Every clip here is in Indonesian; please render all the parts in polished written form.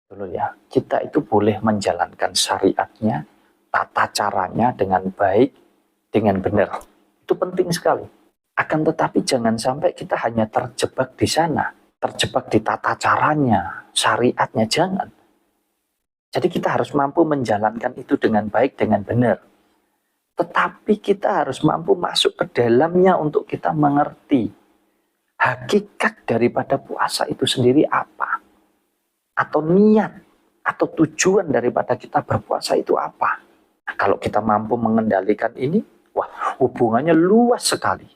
dulu ya, kita itu boleh menjalankan syariatnya, tata caranya dengan baik, dengan benar. Itu penting sekali. Akan tetapi jangan sampai kita hanya terjebak di sana, terjebak di tata caranya, syariatnya, jangan. Jadi kita harus mampu menjalankan itu dengan baik, dengan benar. Tetapi kita harus mampu masuk ke dalamnya untuk kita mengerti hakikat daripada puasa itu sendiri apa. Atau niat, atau tujuan daripada kita berpuasa itu apa. Nah, kalau kita mampu mengendalikan ini, wah, hubungannya luas sekali.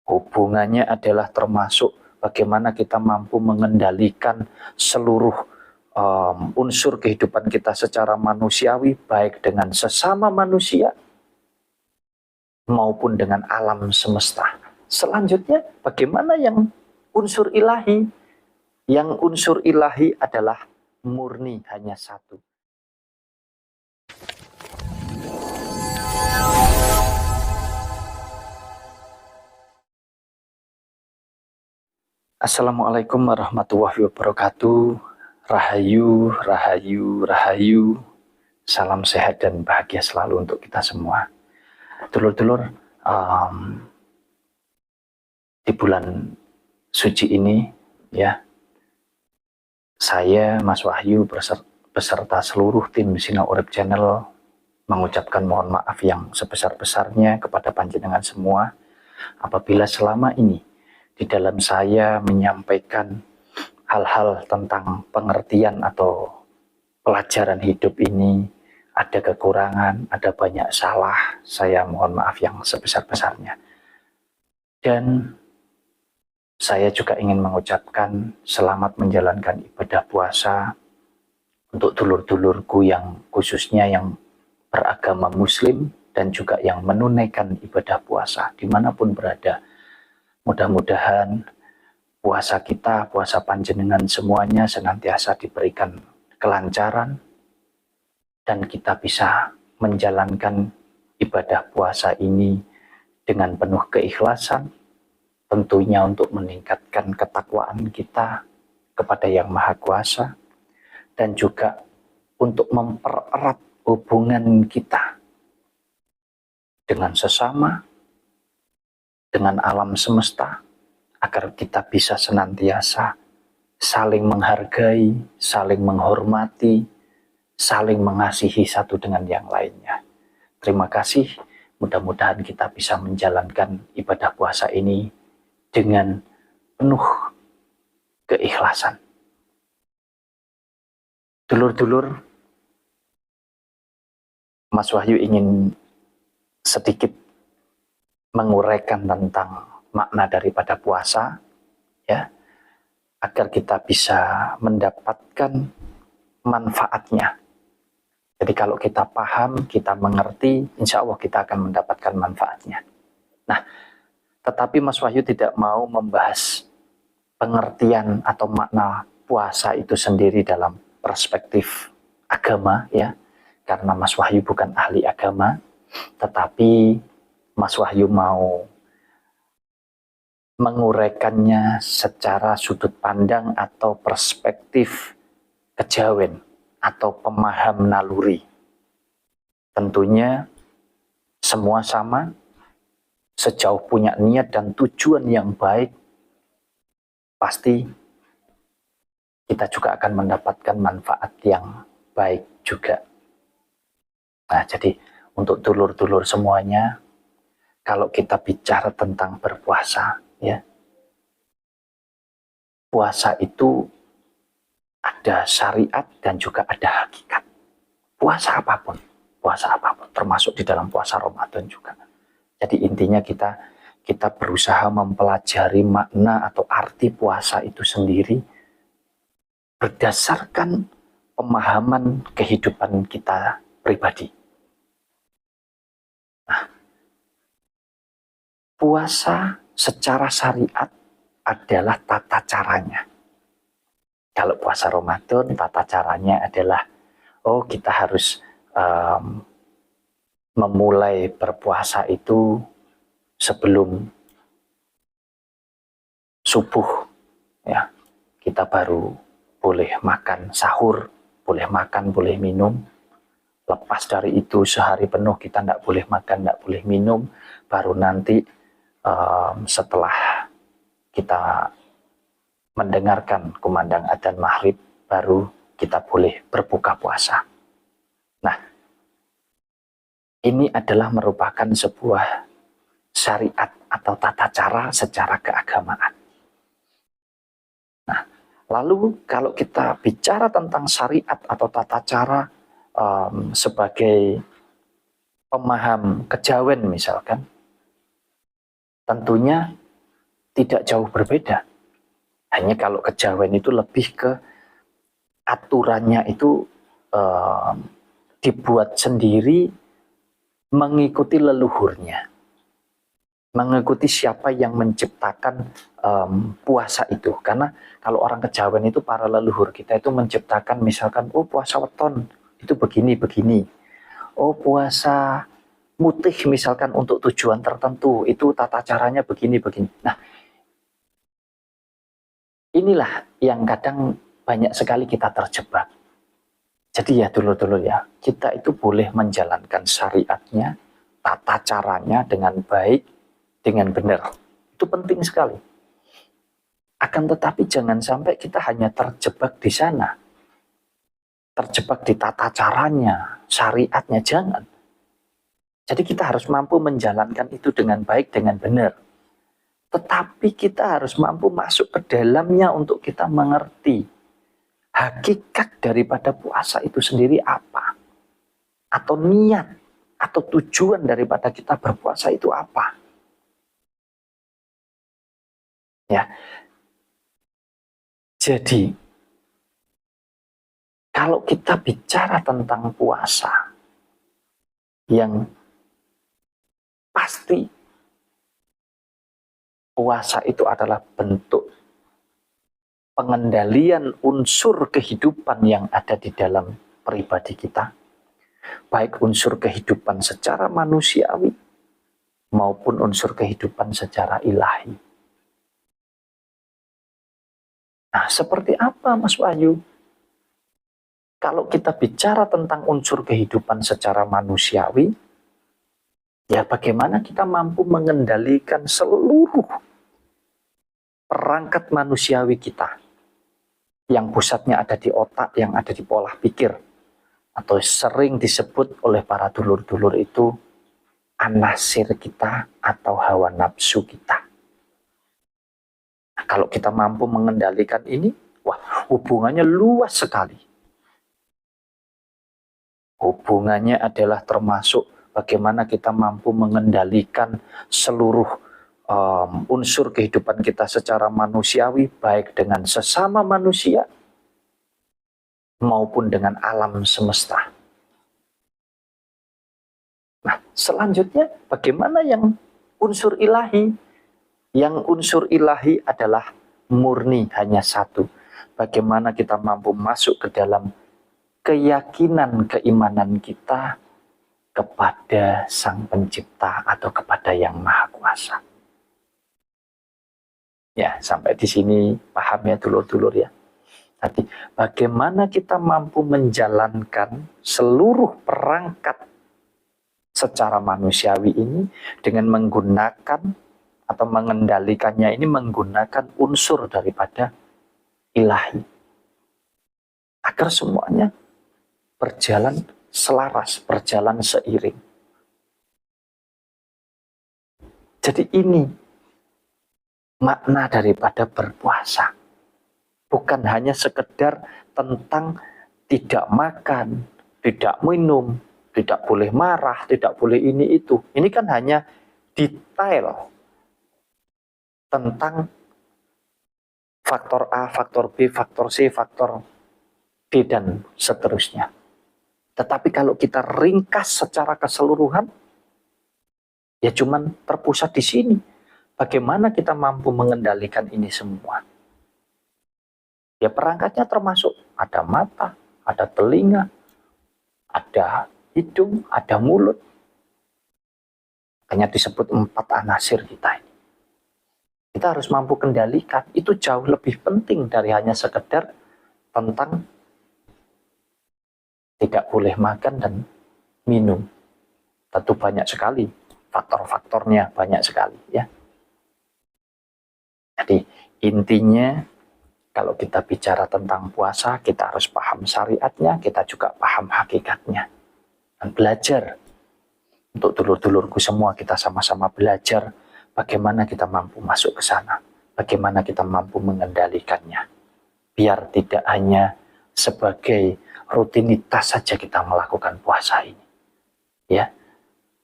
Hubungannya adalah termasuk bagaimana kita mampu mengendalikan seluruh unsur kehidupan kita secara manusiawi, baik dengan sesama manusia maupun dengan alam semesta. Selanjutnya, bagaimana yang unsur ilahi? Yang unsur ilahi adalah murni, hanya satu. Assalamualaikum warahmatullahi wabarakatuh. Rahayu, rahayu, rahayu. Salam sehat dan bahagia selalu untuk kita semua. Dulur-dulur, di bulan suci ini, ya, saya, Mas Wahyu, beserta seluruh tim Sinau Urip Channel mengucapkan mohon maaf yang sebesar-besarnya kepada panjenengan semua apabila selama ini di dalam saya menyampaikan hal-hal tentang pengertian atau pelajaran hidup ini ada kekurangan, ada banyak salah, saya mohon maaf yang sebesar-besarnya. Dan saya juga ingin mengucapkan selamat menjalankan ibadah puasa untuk dulur-dulurku yang khususnya yang beragama Muslim dan juga yang menunaikan ibadah puasa dimanapun berada. Mudah-mudahan puasa kita, puasa panjenengan semuanya senantiasa diberikan kelancaran dan kita bisa menjalankan ibadah puasa ini dengan penuh keikhlasan, tentunya untuk meningkatkan ketakwaan kita kepada Yang Maha Kuasa dan juga untuk mempererat hubungan kita dengan sesama, dengan alam semesta, agar kita bisa senantiasa saling menghargai, saling menghormati, saling mengasihi satu dengan yang lainnya. Terima kasih, mudah-mudahan kita bisa menjalankan ibadah puasa ini dengan penuh keikhlasan. Dulur-dulur, Mas Wahyu ingin sedikit menguraikan tentang makna daripada puasa, ya, agar kita bisa mendapatkan manfaatnya. Jadi kalau kita paham, kita mengerti, insya Allah kita akan mendapatkan manfaatnya. Nah, tetapi Mas Wahyu tidak mau membahas pengertian atau makna puasa itu sendiri dalam perspektif agama, ya, karena Mas Wahyu bukan ahli agama, tetapi Mas Wahyu mau menguraikannya secara sudut pandang atau perspektif kejawen atau pemaham naluri. Tentunya semua sama, sejauh punya niat dan tujuan yang baik, pasti kita juga akan mendapatkan manfaat yang baik juga. Nah, jadi untuk dulur-dulur semuanya, kalau kita bicara tentang berpuasa, ya, puasa itu ada syariat dan juga ada hakikat. Puasa apapun, termasuk di dalam puasa Ramadan juga. Jadi intinya kita berusaha mempelajari makna atau arti puasa itu sendiri berdasarkan pemahaman kehidupan kita pribadi. Nah, puasa secara syariat adalah tata caranya. Kalau puasa Ramadan, tata caranya adalah, kita harus memulai berpuasa itu sebelum subuh, ya. Kita baru boleh makan sahur, boleh makan, boleh minum. Lepas dari itu sehari penuh kita tidak boleh makan, tidak boleh minum. Baru nanti setelah kita mendengarkan kumandang adzan maghrib, baru kita boleh berbuka puasa. Nah, ini adalah merupakan sebuah syariat atau tata cara secara keagamaan. Nah, lalu kalau kita bicara tentang syariat atau tata cara sebagai pemaham kejawen misalkan, tentunya tidak jauh berbeda. Hanya kalau kejawen itu lebih ke aturannya itu dibuat sendiri mengikuti leluhurnya. Mengikuti siapa yang menciptakan puasa itu. Karena kalau orang kejawen itu para leluhur kita itu menciptakan misalkan, oh puasa weton itu begini-begini. Oh puasa mutih misalkan untuk tujuan tertentu, itu tata caranya begini-begini. Nah, inilah yang kadang banyak sekali kita terjebak. Jadi ya dulur-dulur ya, kita itu boleh menjalankan syariatnya, tata caranya dengan baik, dengan benar. Itu penting sekali. Akan tetapi jangan sampai kita hanya terjebak di sana. Terjebak di tata caranya, syariatnya, jangan. Jadi kita harus mampu menjalankan itu dengan baik, dengan benar. Tetapi kita harus mampu masuk ke dalamnya untuk kita mengerti hakikat daripada puasa itu sendiri apa. Atau niat, atau tujuan daripada kita berpuasa itu apa. Ya. Jadi, kalau kita bicara tentang puasa, yang pasti puasa itu adalah bentuk pengendalian unsur kehidupan yang ada di dalam pribadi kita, baik unsur kehidupan secara manusiawi maupun unsur kehidupan secara ilahi. Nah, seperti apa Mas Wahyu? Kalau kita bicara tentang unsur kehidupan secara manusiawi, ya bagaimana kita mampu mengendalikan seluruh perangkat manusiawi kita yang pusatnya ada di otak, yang ada di pola pikir, atau sering disebut oleh para dulur-dulur itu anasir kita atau hawa nafsu kita. Nah, kalau kita mampu mengendalikan ini, wah, hubungannya luas sekali. Hubungannya adalah termasuk bagaimana kita mampu mengendalikan seluruh unsur kehidupan kita secara manusiawi, baik dengan sesama manusia maupun dengan alam semesta. Nah, selanjutnya bagaimana yang unsur ilahi? Yang unsur ilahi adalah murni, hanya satu. Bagaimana kita mampu masuk ke dalam keyakinan keimanan kita kepada Sang Pencipta atau kepada Yang Maha Kuasa. Ya, sampai di sini paham ya dulur-dulur ya. Tadi bagaimana kita mampu menjalankan seluruh perangkat secara manusiawi ini dengan menggunakan atau mengendalikannya ini menggunakan unsur daripada ilahi. Agar semuanya berjalan selaras, berjalan seiring. Jadi ini makna daripada berpuasa. Bukan hanya sekedar tentang tidak makan, tidak minum, tidak boleh marah, tidak boleh ini itu. Ini kan hanya detail tentang faktor A, faktor B, faktor C, faktor D, dan seterusnya. Tetapi kalau kita ringkas secara keseluruhan, ya cuman terpusat di sini. Bagaimana kita mampu mengendalikan ini semua? Ya perangkatnya termasuk ada mata, ada telinga, ada hidung, ada mulut. Hanya disebut 4 anasir kita ini. Kita harus mampu kendalikan. Itu jauh lebih penting dari hanya sekedar tentang tidak boleh makan dan minum. Tentu banyak sekali faktor-faktornya, banyak sekali ya. Jadi intinya kalau kita bicara tentang puasa, kita harus paham syariatnya, kita juga paham hakikatnya. Dan belajar. Untuk dulur-dulurku semua, kita sama-sama belajar bagaimana kita mampu masuk ke sana. Bagaimana kita mampu mengendalikannya. Biar tidak hanya sebagai rutinitas saja kita melakukan puasa ini. Ya.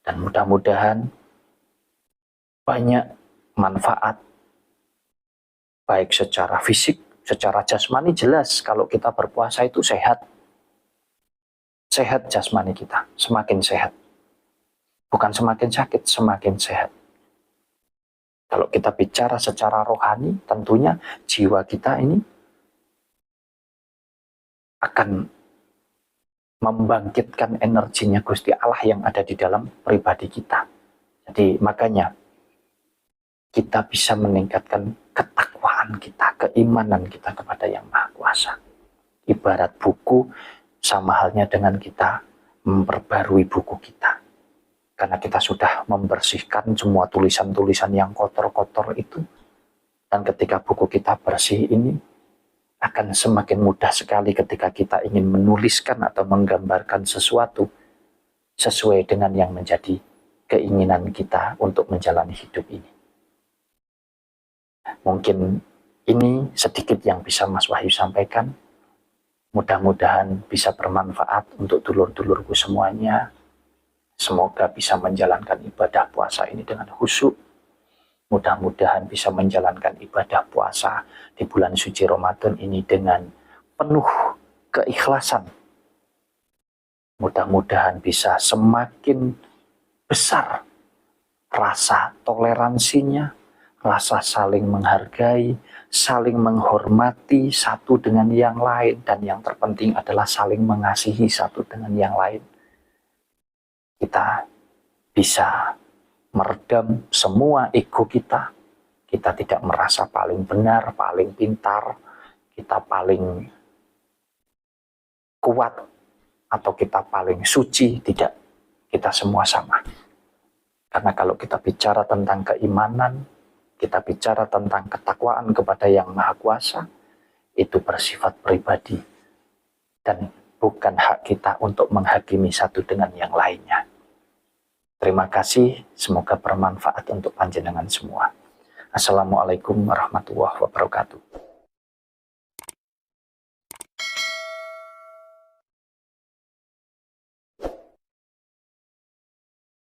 Dan mudah-mudahan banyak manfaat, baik secara fisik, secara jasmani. Jelas kalau kita berpuasa itu sehat. Sehat jasmani kita, semakin sehat. Bukan semakin sakit, semakin sehat. Kalau kita bicara secara rohani, tentunya jiwa kita ini akan membangkitkan energinya Gusti Allah yang ada di dalam pribadi kita. Jadi makanya kita bisa meningkatkan ketakwaan kita, keimanan kita kepada Yang Maha Kuasa. Ibarat buku, sama halnya dengan kita memperbarui buku kita. Karena kita sudah membersihkan semua tulisan-tulisan yang kotor-kotor itu. Dan ketika buku kita bersih ini, akan semakin mudah sekali ketika kita ingin menuliskan atau menggambarkan sesuatu sesuai dengan yang menjadi keinginan kita untuk menjalani hidup ini. Mungkin ini sedikit yang bisa Mas Wahyu sampaikan. Mudah-mudahan bisa bermanfaat untuk dulur-dulurku semuanya. Semoga bisa menjalankan ibadah puasa ini dengan khusyuk. Mudah-mudahan bisa menjalankan ibadah puasa di bulan suci Ramadan ini dengan penuh keikhlasan. Mudah-mudahan bisa semakin besar rasa toleransinya, rasa saling menghargai, saling menghormati satu dengan yang lain, dan yang terpenting adalah saling mengasihi satu dengan yang lain. Kita bisa meredam semua ego kita. Kita tidak merasa paling benar, paling pintar, kita paling kuat, atau kita paling suci. Tidak, kita semua sama. Karena kalau kita bicara tentang keimanan, kita bicara tentang ketakwaan kepada Yang Maha Kuasa, itu bersifat pribadi. Dan bukan hak kita untuk menghakimi satu dengan yang lainnya. Terima kasih, semoga bermanfaat untuk panjenengan semua. Assalamualaikum warahmatullahi wabarakatuh.